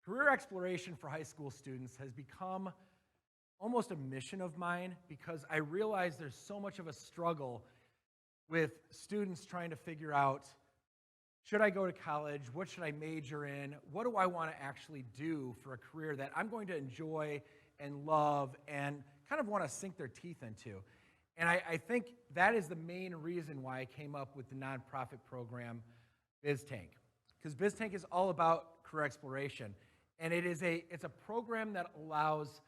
Career exploration for high school students has become almost a mission of mine because I realize there's so much of a struggle with students trying to figure out, should I go to college? What should I major in? What do I want to actually do for a career that I'm going to enjoy and love and kind of want to sink their teeth into? And I think that is the main reason why I came up with the nonprofit program BIZ Tank. Because BIZ Tank is all about career exploration. And it's a program that allows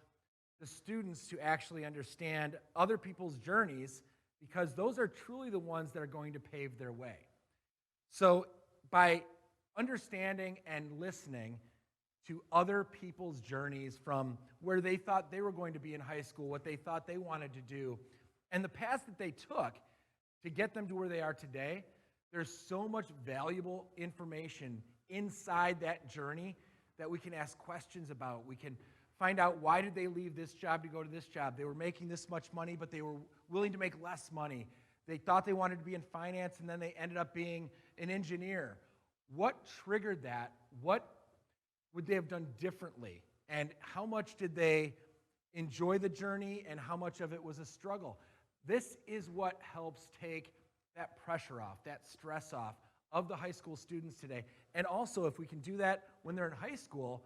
the students to actually understand other people's journeys, because those are truly the ones that are going to pave their way. So by understanding and listening to other people's journeys from where they thought they were going to be in high school, what they thought they wanted to do, and the path that they took to get them to where they are today, there's so much valuable information inside that journey that we can ask questions about. We can find out, why did they leave this job to go to this job? They were making this much money, but they were willing to make less money. They thought they wanted to be in finance, and then they ended up being an engineer. What triggered that? What would they have done differently? And how much did they enjoy the journey, and how much of it was a struggle? This is what helps take that pressure off, that stress off of the high school students today. And also, if we can do that when they're in high school,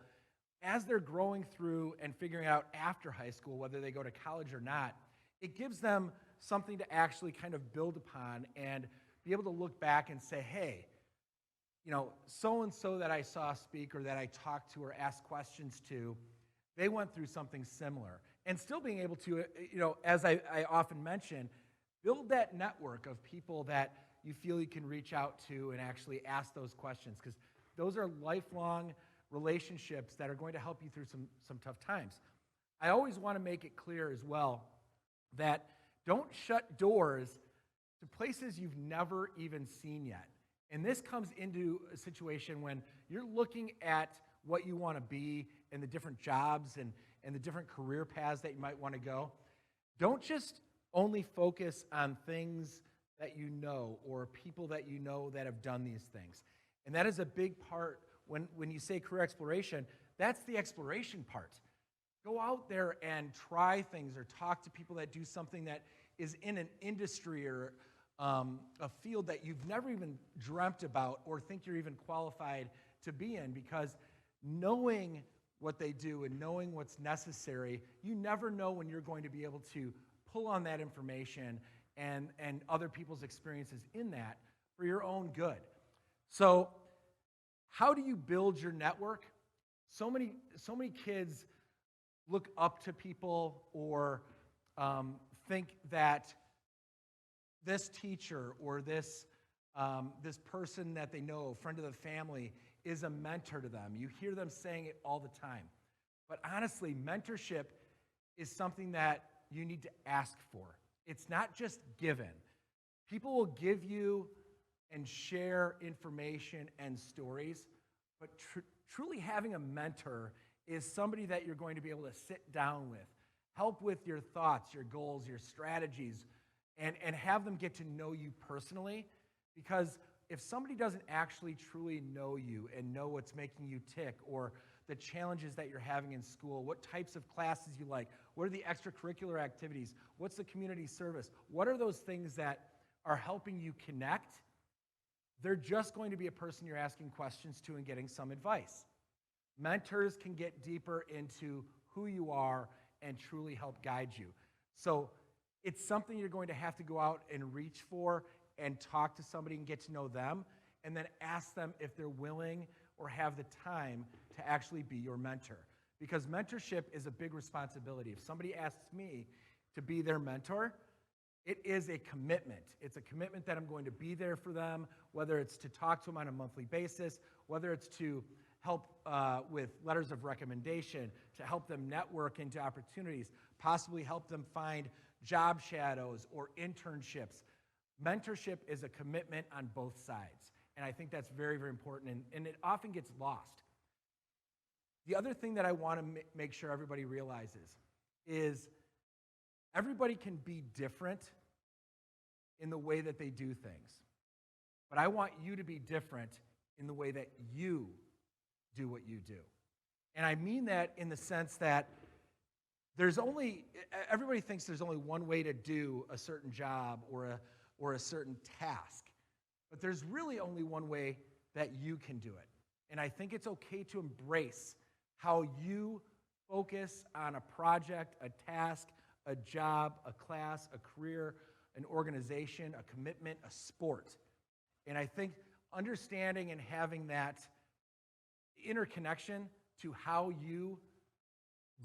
as they're growing through and figuring out after high school whether they go to college or not, it gives them something to actually kind of build upon and be able to look back and say, hey, you know, so-and-so that I saw speak or that I talked to or asked questions to, they went through something similar. And still being able to, you know, as I often mention, build that network of people that you feel you can reach out to and actually ask those questions, because those are lifelong relationships that are going to help you through some tough times. I always want to make it clear as well that don't shut doors to places you've never even seen yet. And this comes into a situation when you're looking at what you want to be and the different jobs and the different career paths that you might want to go. Don't just only focus on things that you know or people that you know that have done these things. And that is a big part when you say career exploration, that's the exploration part. Go out there and try things or talk to people that do something that is in an industry or a field that you've never even dreamt about or think you're even qualified to be in, because knowing what they do and knowing what's necessary, you never know when you're going to be able to pull on that information and other people's experiences in that for your own good. So how do you build your network? So many kids look up to people or think that this teacher or this person that they know, friend of the family, is a mentor to them. You hear them saying it all the time. But honestly, mentorship is something that you need to ask for. It's not just given. People will give you and share information and stories, but truly having a mentor is somebody that you're going to be able to sit down with, help with your thoughts, your goals, your strategies, and have them get to know you personally. Because if somebody doesn't actually truly know you and know what's making you tick, or the challenges that you're having in school, what types of classes you like, what are the extracurricular activities, what's the community service, what are those things that are helping you connect, they're just going to be a person you're asking questions to and getting some advice. Mentors can get deeper into who you are and truly help guide you. So it's something you're going to have to go out and reach for and talk to somebody and get to know them, and then ask them if they're willing or have the time to actually be your mentor. Because mentorship is a big responsibility. If somebody asks me to be their mentor, it is a commitment. It's a commitment that I'm going to be there for them, whether it's to talk to them on a monthly basis, whether it's to help with letters of recommendation, to help them network into opportunities, possibly help them find job shadows or internships. Mentorship is a commitment on both sides. And I think that's very, very important, and it often gets lost. The other thing that I want to make sure everybody realizes is everybody can be different in the way that they do things. But I want you to be different in the way that you do what you do. And I mean that in the sense that everybody thinks there's only one way to do a certain job or a certain task. But there's really only one way that you can do it. And I think it's okay to embrace how you focus on a project, a task, a job, a class, a career, an organization, a commitment, a sport. And I think understanding and having that interconnection to how you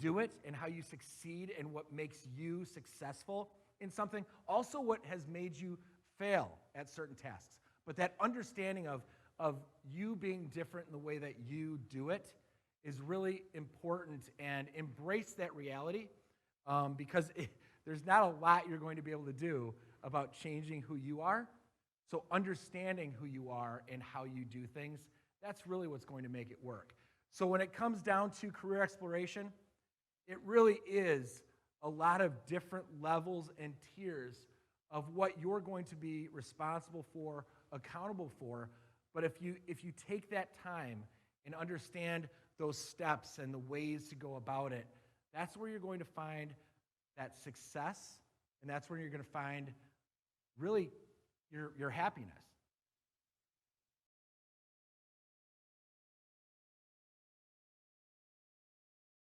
do it and how you succeed and what makes you successful in something, also what has made you fail at certain tasks. But that understanding of you being different in the way that you do it is really important, and embrace that reality because there's not a lot you're going to be able to do about changing who you are. So understanding who you are and how you do things, that's really what's going to make it work. So when it comes down to career exploration, it really is a lot of different levels and tiers of what you're going to be responsible for, accountable for. But if you take that time and understand those steps and the ways to go about it, that's where you're going to find that success, and that's where you're going to find really your happiness.